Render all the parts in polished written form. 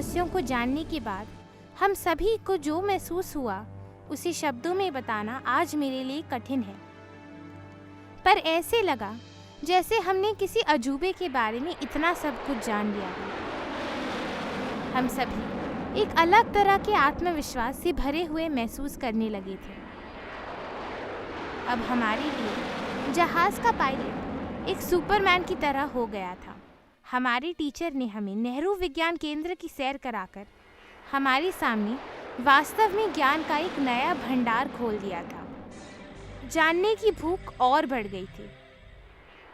रहस्यों को जानने के बाद हम सभी को जो महसूस हुआ उसे शब्दों में बताना आज मेरे लिए कठिन है, पर ऐसे लगा जैसे हमने किसी अजूबे के बारे में इतना सब कुछ जान लिया है। हम सभी एक अलग तरह के आत्मविश्वास से भरे हुए महसूस करने लगे थे। अब हमारे लिए जहाज का पायलट एक सुपरमैन की तरह हो गया था। हमारे टीचर ने हमें नेहरू विज्ञान केंद्र की सैर कराकर हमारे सामने वास्तव में ज्ञान का एक नया भंडार खोल दिया था। जानने की भूख और बढ़ गई थी।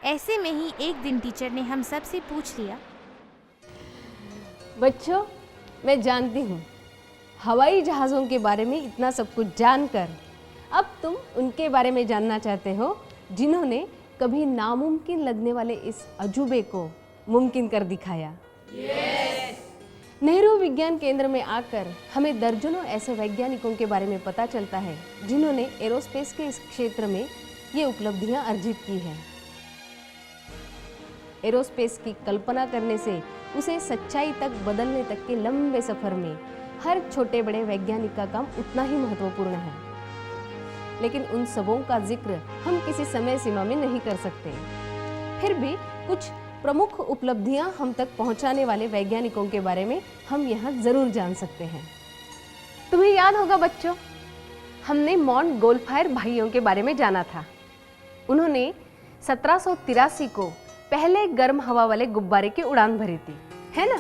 ऐसे में ही एक दिन टीचर ने हम सब से पूछ लिया, बच्चों, मैं जानती हूँ हवाई जहाज़ों के बारे में इतना सब कुछ जानकर अब तुम उनके बारे में जानना चाहते हो जिन्होंने कभी नामुमकिन लगने वाले इस अजूबे को मुमकिन कर दिखाया। नेहरू विज्ञान केंद्र में आकर हमें दर्जनों ऐसे वैज्ञानिकों के बारे में पता चलता है जिन्होंने एरोस्पेस के इस क्षेत्र में ये उपलब्धियां अर्जित की हैं। एरोस्पेस की कल्पना करने से उसे सच्चाई तक बदलने तक के लंबे सफर में हर छोटे बड़े वैज्ञानिक का काम उतना ही महत्वपूर्ण है, लेकिन उन सबों का जिक्र हम किसी समय सीमा में नहीं कर सकते। फिर भी कुछ प्रमुख उपलब्धियां हम तक पहुंचाने वाले वैज्ञानिकों के बारे में हम यहाँ जरूर जान सकते हैं। तुम्हें याद होगा बच्चों, हमने माउंट गोल्डफायर भाइयों के बारे में जाना था। उन्होंने 1783 को पहले गर्म हवा वाले गुब्बारे की उड़ान भरी थी, है ना?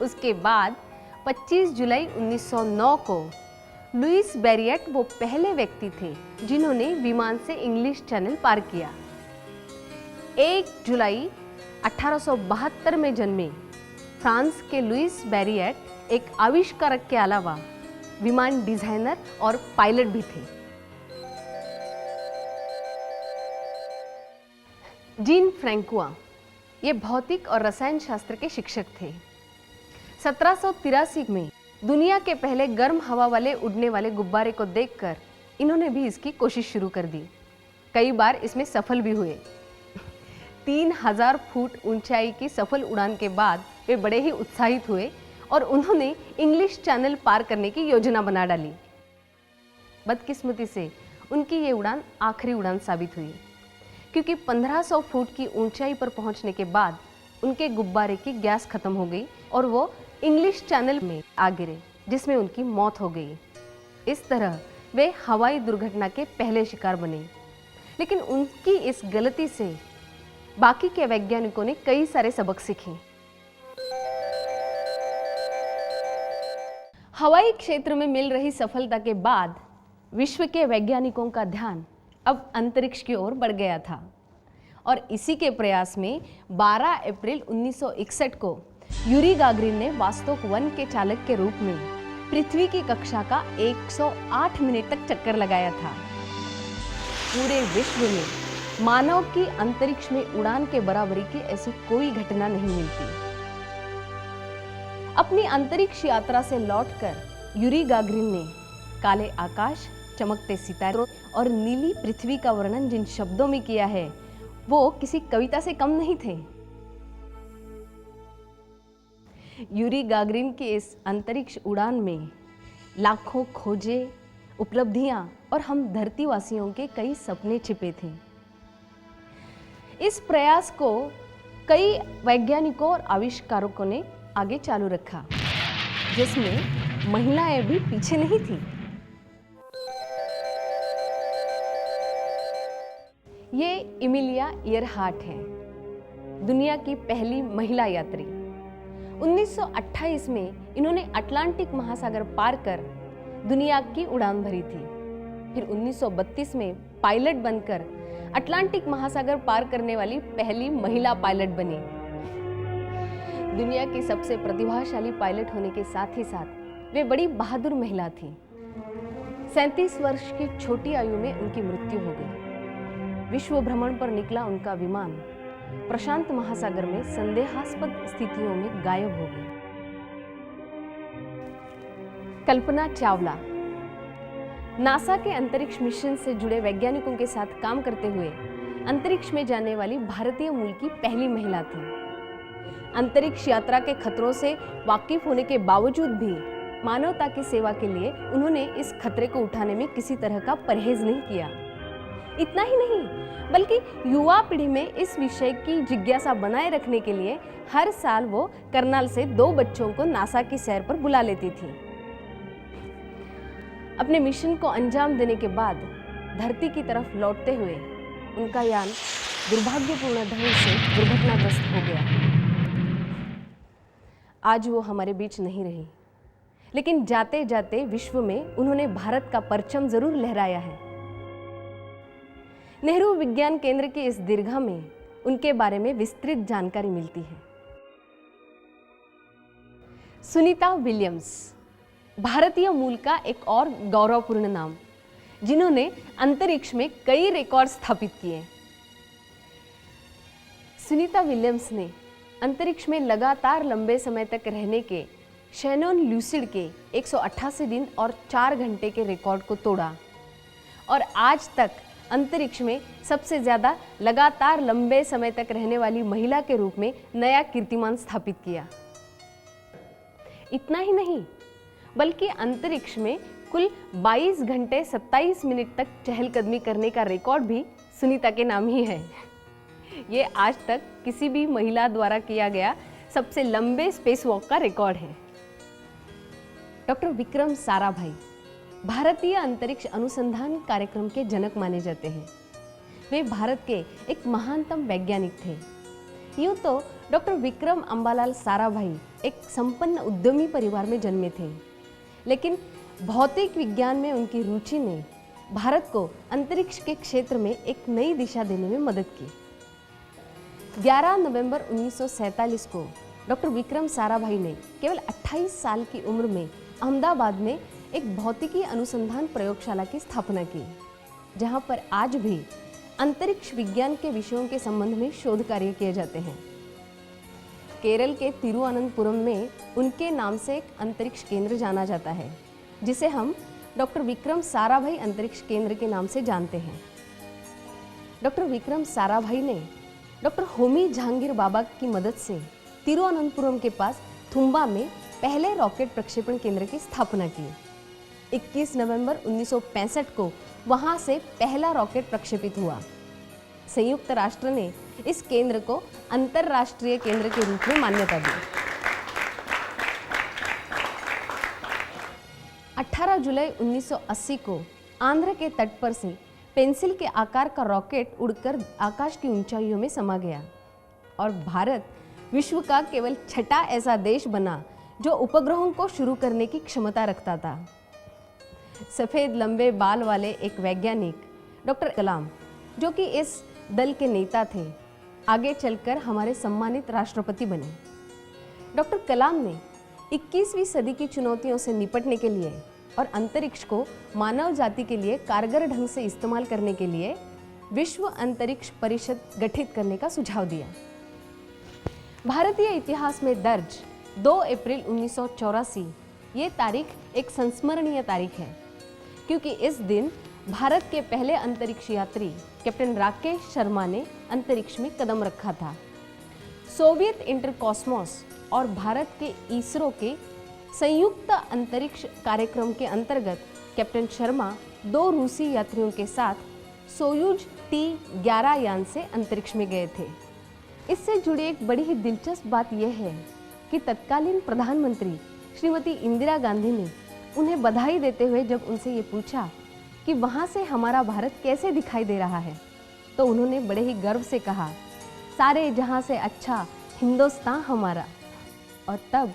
उसके बाद 25 जुलाई 1909 को लुईस बैरियट वो पहले व्यक्ति थे जिन्होंने विमान से इंग्लिश चैनल पार किया। 1 जुलाई 1872 में जन्मे फ्रांस के लुईस बैरियट एक आविष्कारक के अलावा विमान डिजाइनर और पायलट भी थे। जीन फ्रैंकुआ ये भौतिक और रसायन शास्त्र के शिक्षक थे। 1783 में दुनिया के पहले गर्म हवा वाले उड़ने वाले गुब्बारे को देखकर इन्होंने भी इसकी कोशिश शुरू कर दी। कई बार इसमें सफल भी हुए। 3000 फुट ऊंचाई की सफल उड़ान के बाद वे बड़े ही उत्साहित हुए और उन्होंने इंग्लिश चैनल पार करने की योजना बना डाली। बदकिस्मती से उनकी ये उड़ान आखिरी उड़ान साबित हुई, क्योंकि 1500 फुट की ऊंचाई पर पहुंचने के बाद उनके गुब्बारे की गैस खत्म हो गई और वो इंग्लिश चैनल में आ गिरे, जिसमें उनकी मौत हो गई। इस तरह वे हवाई दुर्घटना के पहले शिकार बने। लेकिन उनकी इस गलती से बाकी के वैज्ञानिकों ने कई सारे सबक सीखे। हवाई क्षेत्र में मिल रही सफलता के बाद विश्व के वैज्ञानिकों का ध्यान अब अंतरिक्ष की ओर बढ़ गया था और इसी के प्रयास में 12 अप्रैल 1961 को यूरी गागरिन ने वास्तोक 1 के चालक के रूप में पृथ्वी की कक्षा का 108 मिनट तक चक्कर लगाया था। पूरे विश्व में मानव की अंतरिक्ष में उड़ान के बराबरी की ऐसी कोई घटना नहीं मिलती। अपनी अंतरिक्ष यात्रा से लौटकर यूरी गागरिन ने काले आकाश, चमकते सितारों और नीली पृथ्वी का वर्णन जिन शब्दों में किया है वो किसी कविता से कम नहीं थे। यूरी गागरिन की इस अंतरिक्ष उड़ान में लाखों खोजें, उपलब्धियां और हम धरतीवासियों के कई सपने छिपे थे। इस प्रयास को कई वैज्ञानिकों और आविष्कारकों ने आगे चालू रखा, जिसमें महिलाएं भी पीछे नहीं थी। ये इमिलिया इयरहार्ट है, दुनिया की पहली महिला यात्री। 1928 में इन्होंने अटलांटिक महासागर पार कर दुनिया की उड़ान भरी थी। फिर 1932 में पायलट बनकर अटलांटिक महासागर पार करने वाली पहली महिला पायलट बनी। दुनिया की सबसे प्रतिभाशाली पायलट होने के साथ ही साथ वे बड़ी बहादुर महिला थी। 37 वर्ष की छोटी आयु में उनकी मृत्यु हो गई। विश्व भ्रमण पर निकला उनका विमान प्रशांत महासागर में संदेहास्पद स्थितियों में गायब हो गई। कल्पना चावला नासा के अंतरिक्ष मिशन से जुड़े वैज्ञानिकों के साथ काम करते हुए अंतरिक्ष में जाने वाली भारतीय मूल की पहली महिला थी। अंतरिक्ष यात्रा के खतरों से वाकिफ होने के बावजूद भी मानवता की सेवा के लिए उन्होंने इस खतरे को उठाने में किसी तरह का परहेज नहीं किया। इतना ही नहीं, बल्कि युवा पीढ़ी में इस विषय की जिज्ञासा बनाए रखने के लिए हर साल वो करनाल से 2 बच्चों को नासा की सैर पर बुला लेती थी। अपने मिशन को अंजाम देने के बाद धरती की तरफ लौटते हुए उनका यान दुर्भाग्यपूर्ण ढंग से दुर्घटनाग्रस्त हो गया। आज वो हमारे बीच नहीं रही, लेकिन जाते जाते विश्व में उन्होंने भारत का परचम जरूर लहराया है। नेहरू विज्ञान केंद्र की इस दीर्घा में उनके बारे में विस्तृत जानकारी मिलती है। सुनीता विलियम्स, भारतीय मूल का एक और गौरवपूर्ण नाम, जिन्होंने अंतरिक्ष में कई रिकॉर्ड स्थापित किए। सुनीता विलियम्स ने अंतरिक्ष में लगातार लंबे समय तक रहने के शैनॉन ल्यूसिड के 188 दिन और 4 घंटे के रिकॉर्ड को तोड़ा और आज तक अंतरिक्ष में सबसे ज्यादा लगातार लंबे समय तक रहने वाली महिला के रूप में नया कीर्तिमान स्थापित किया। इतना ही नहीं, बल्कि अंतरिक्ष में कुल 22 घंटे 27 मिनट तक चहलकदमी करने का रिकॉर्ड भी सुनीता के नाम ही है। ये आज तक किसी भी महिला द्वारा किया गया सबसे लंबे स्पेस वॉक का रिकॉर्ड है। डॉक्टर विक्रम साराभाई भारतीय अंतरिक्ष अनुसंधान कार्यक्रम के जनक माने जाते हैं। वे भारत के एक महानतम वैज्ञानिक थे। यूँ तो डॉक्टर विक्रम अंबालाल साराभाई एक संपन्न उद्यमी परिवार में जन्मे थे, लेकिन भौतिक विज्ञान में उनकी रुचि ने भारत को अंतरिक्ष के क्षेत्र में एक नई दिशा देने में मदद की। 11 नवंबर 1947 को डॉक्टर विक्रम साराभाई ने केवल 28 साल की उम्र में अहमदाबाद में एक भौतिकी अनुसंधान प्रयोगशाला की स्थापना की, जहां पर आज भी अंतरिक्ष विज्ञान के विषयों के संबंध में शोध कार्य किए जाते हैं। केरल के तिरुवनंतपुरम में उनके नाम से एक अंतरिक्ष केंद्र जाना जाता है, जिसे हम डॉक्टर विक्रम साराभाई अंतरिक्ष केंद्र के नाम से जानते हैं। डॉक्टर विक्रम साराभाई ने डॉक्टर होमी जहांगीर बाबा की मदद से तिरुवनंतपुरम के पास थुम्बा में पहले रॉकेट प्रक्षेपण केंद्र की स्थापना की। 21 नवंबर 1965 को वहां से पहला रॉकेट प्रक्षेपित हुआ। संयुक्त राष्ट्र ने इस केंद्र को अंतरराष्ट्रीय केंद्र के रूप में मान्यता दी। 18 जुलाई 1980 को आंध्र के तट पर से पेंसिल के आकार का रॉकेट उड़कर आकाश की ऊंचाइयों में समा गया और भारत विश्व का केवल 6ठा ऐसा देश बना जो उपग्रहों को शुरू करने की क्षमता रखता था। सफेद लंबे बाल वाले एक वैज्ञानिक डॉक्टर कलाम, जो कि इस दल के नेता थे, आगे चलकर हमारे सम्मानित राष्ट्रपति बने। डॉक्टर कलाम ने 21वीं सदी की चुनौतियों से निपटने के लिए और अंतरिक्ष को मानव जाति के लिए कारगर ढंग से इस्तेमाल करने के लिए विश्व अंतरिक्ष परिषद गठित करने का सुझाव दिया। भारतीय इतिहास में दर्ज 2 अप्रैल 1984 ये तारीख एक संस्मरणीय तारीख है, क्योंकि इस दिन भारत के पहले अंतरिक्ष यात्री कैप्टन राकेश शर्मा ने अंतरिक्ष में कदम रखा था। सोवियत इंटरकॉस्मोस और भारत के इसरो के संयुक्त अंतरिक्ष कार्यक्रम के अंतर्गत कैप्टन शर्मा 2 रूसी यात्रियों के साथ सोयूज T-11 यान से अंतरिक्ष में गए थे। इससे जुड़ी एक बड़ी ही दिलचस्प बात यह है कि तत्कालीन प्रधानमंत्री श्रीमती इंदिरा गांधी ने उन्हें बधाई देते हुए जब उनसे ये पूछा कि वहाँ से हमारा भारत कैसे दिखाई दे रहा है, तो उन्होंने बड़े ही गर्व से कहा, सारे जहाँ से अच्छा हिंदुस्तान हमारा। और तब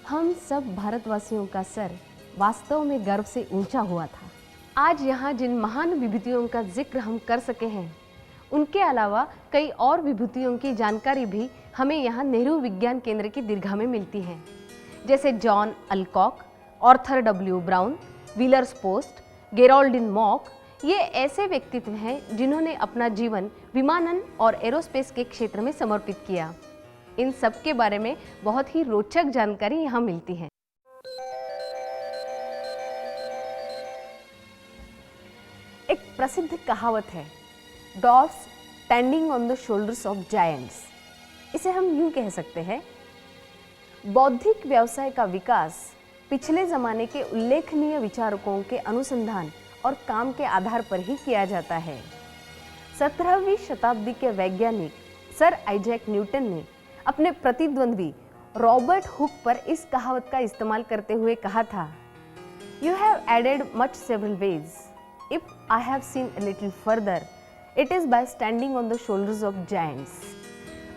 हम सब भारतवासियों का सर वास्तव में गर्व से ऊंचा हुआ था। आज यहाँ जिन महान विभूतियों का जिक्र हम कर सके हैं, उनके अलावा कई और विभूतियों की जानकारी भी हमें यहाँ नेहरू विज्ञान केंद्र की दीर्घा में मिलती है, जैसे John Alcock, Arthur W Brown, Wheelers Post, Geraldine Mock. ये ऐसे व्यक्तित्व हैं जिन्होंने अपना जीवन विमानन और एरोस्पेस के क्षेत्र में समर्पित किया। इन सब के बारे में बहुत ही रोचक जानकारी यहाँ मिलती है। एक प्रसिद्ध कहावत है, dwarfs standing on the shoulders of giants. इसे हम यूं कह सकते हैं, बौद्धिक व्यवसाय का विकास पिछले जमाने के उल्लेखनीय विचारकों के अनुसंधान और काम के आधार पर ही किया जाता है। 17वीं शताब्दी के वैज्ञानिक सर आइजैक न्यूटन ने अपने प्रतिद्वंद्वी रॉबर्ट हुक पर इस कहावत का इस्तेमाल करते हुए कहा था, "You have added much several ways. If I have seen a little further, it is by standing on the shoulders of giants."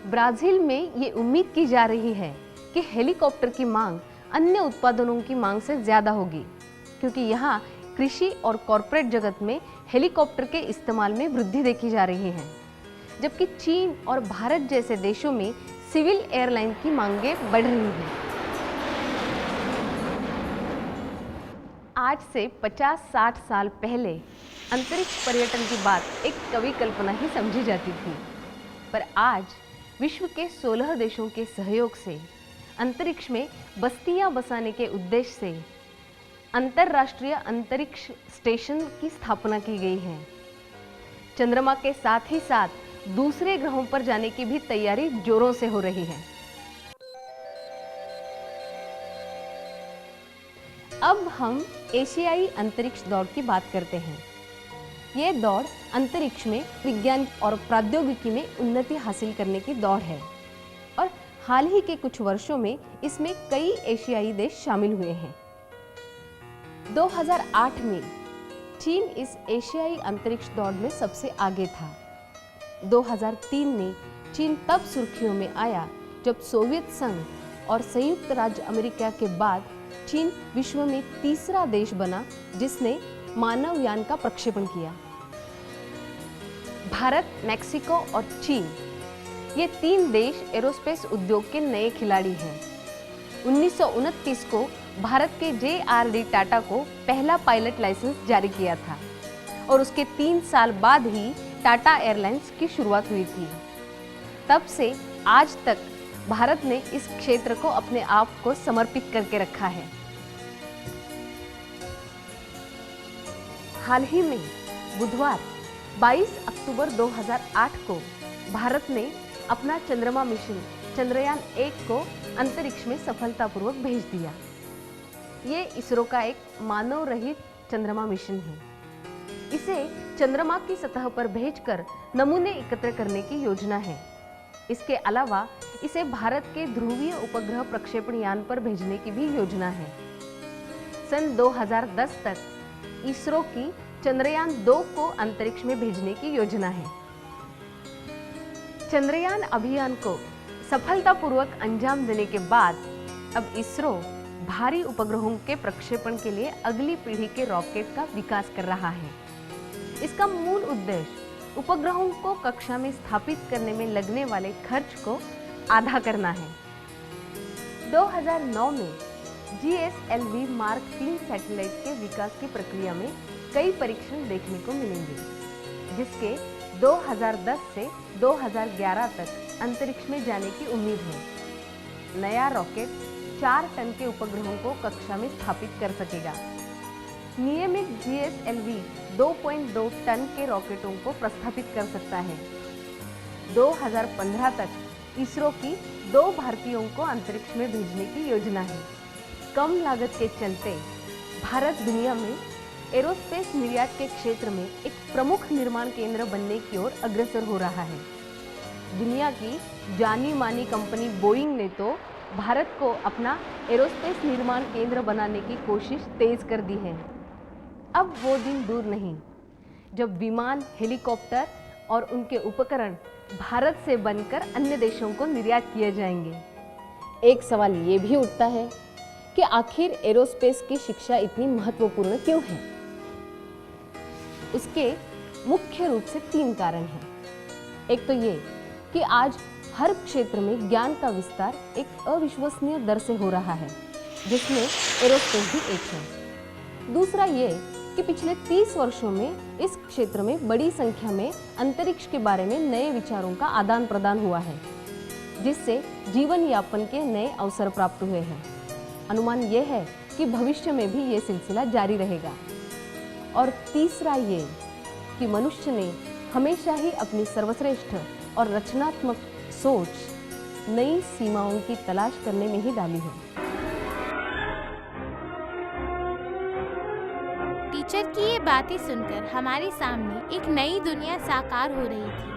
Brazil में ये उम्मीद की जा रही है कि हेलीकॉप्टर की मांग अन्य उत्पादनों की मांग से ज़्यादा होगी, क्योंकि यहाँ कृषि और कॉरपोरेट जगत में हेलीकॉप्टर के इस्तेमाल में वृद्धि देखी जा रही है, जबकि चीन और भारत जैसे देशों में सिविल एयरलाइन की मांगें बढ़ रही हैं। आज से 50-60 साल पहले अंतरिक्ष पर्यटन की बात एक कवि कल्पना ही समझी जाती थी, पर आज विश्व के 16 देशों के सहयोग से अंतरिक्ष में बस्तियां बसाने के उद्देश्य से अंतर्राष्ट्रीय अंतरिक्ष स्टेशन की स्थापना की गई है। चंद्रमा के साथ ही साथ दूसरे ग्रहों पर जाने की भी तैयारी जोरों से हो रही है। अब हम एशियाई अंतरिक्ष दौड़ की बात करते हैं। ये दौड़ अंतरिक्ष में विज्ञान और प्रौद्योगिकी में उन्नति हासिल करने की दौड़ है और हाल ही के कुछ वर्षों में इसमें कई एशियाई देश शामिल हुए हैं। 2008 में चीन इस एशियाई अंतरिक्ष दौड़ में सबसे आगे था। 2003 में चीन तब सुर्खियों में आया जब सोवियत संघ और संयुक्त राज्य अमेरिका के बाद चीन विश्व में तीसरा देश बना जिसने मानवयान का प्रक्षेपण किया। भारत, मैक्सिको और चीन, ये 3 देश एरोस्पेस उद्योग के नए खिलाड़ी हैं। 1929 को भारत के JRD टाटा को पहला पायलट लाइसेंस जारी किया था और उसके 3 साल बाद ही टाटा एयरलाइंस की शुरुआत हुई थी। तब से आज तक भारत ने इस क्षेत्र को अपने आप को समर्पित करके रखा है। हाल ही में बुधवार 22 अक्टूबर 2008 को भारत ने अपना चंद्रमा मिशन चंद्रयान 1 को अंतरिक्ष में सफलतापूर्वक भेज दिया। ये इसरो का एक मानव रहित चंद्रमा मिशन है। इसे चंद्रमा की सतह पर भेजकर नमूने एकत्र करने की योजना है। इसके अलावा इसे भारत के ध्रुवीय उपग्रह प्रक्षेपण यान पर भेजने की भी योजना है। सन 2010 तक इसरो की चंद्रयान 2 को अंतरिक्ष में भेजने की योजना है। चंद्रयान अभियान को सफलतापूर्वक अंजाम देने के बाद अब इसरो भारी उपग्रहों के प्रक्षेपण के लिए अगली पीढ़ी के रॉकेट का विकास कर रहा है। इसका मूल उद्देश्य उपग्रहों को कक्षा में स्थापित करने में लगने वाले खर्च को आधा करना है। 2009 में GSLV मार्क 3 सैटेलाइट के विकास की प्रक्रिया में कई परीक्षण देखने को मिलेंगे, जिसके 2010 से 2011 तक अंतरिक्ष में जाने की उम्मीद है। नया रॉकेट 4 टन के उपग्रहों को कक्षा में स्थापित कर सकेगा। नियमित GSLV 2.2 टन के रॉकेटों को प्रस्थापित कर सकता है। 2015 तक इसरो की 2 भारतीयों को अंतरिक्ष में भेजने की योजना है। कम लागत के चलते भारत दुनिया में एरोस्पेस निर्यात के क्षेत्र में एक प्रमुख निर्माण केंद्र बनने की ओर अग्रसर हो रहा है। दुनिया की जानी मानी कंपनी बोइंग ने तो भारत को अपना एरोस्पेस निर्माण केंद्र बनाने की कोशिश तेज कर दी है। अब वो दिन दूर नहीं जब विमान, हेलीकॉप्टर और उनके उपकरण भारत से बनकर अन्य देशों को निर्यात किए जाएंगे। एक सवाल ये भी उठता है कि आखिर एरोस्पेस की शिक्षा इतनी महत्वपूर्ण क्यों है? उसके मुख्य रूप से 3 कारण हैं। एक तो ये कि आज हर क्षेत्र में ज्ञान का विस्तार एक अविश्वसनीय दर से हो रहा है, जिसमें एरोस्पेस भी एक है। दूसरा ये कि पिछले 30 वर्षों में इस क्षेत्र में बड़ी संख्या में अंतरिक्ष के बारे में नए विचारों का आदान प्रदान हुआ है, जिससे जीवन यापन के नए अवसर प्राप्त हुए हैं। अनुमान यह है कि भविष्य में भी ये सिलसिला जारी रहेगा। और तीसरा ये कि मनुष्य ने हमेशा ही अपनी सर्वश्रेष्ठ और रचनात्मक सोच नई सीमाओं की तलाश करने में ही डाली है। टीचर की ये बातें सुनकर हमारे सामने एक नई दुनिया साकार हो रही थी।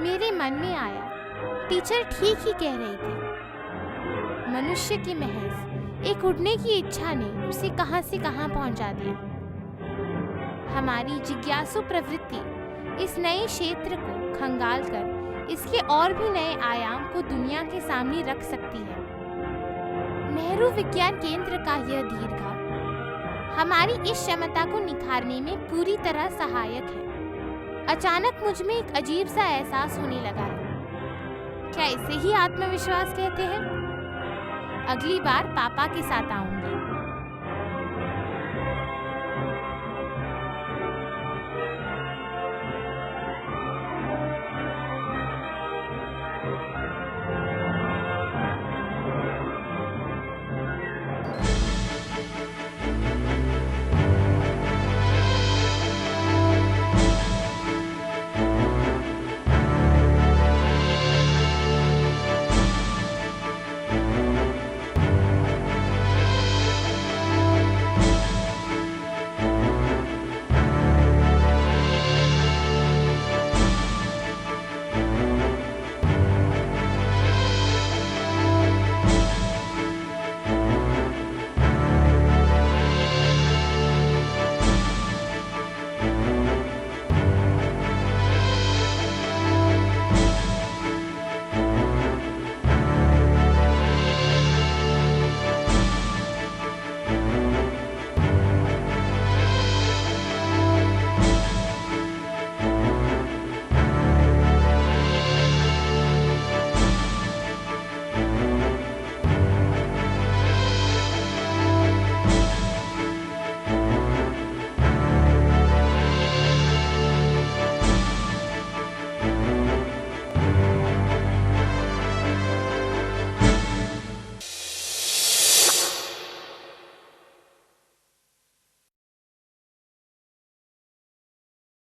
मेरे मन में आया, टीचर ठीक ही कह रही थी। मनुष्य की महज एक उड़ने की इच्छा ने उसे कहां से कहां पहुंचा दिया। हमारी जिज्ञासु प्रवृत्ति इस नए क्षेत्र को खंगालकर इसके और भी नए आयाम को दुनिया के सामने रख सकती है। नेहरू विज्ञान केंद्र का यह दीर्घा हमारी इस क्षमता को निखारने में पूरी तरह सहायक है। अचानक मुझ में एक अजीब सा एहसास होने लगा है। क्या इसे ही आत्मविश्वास कहते हैं? अगली बार पापा के साथ आऊंगी।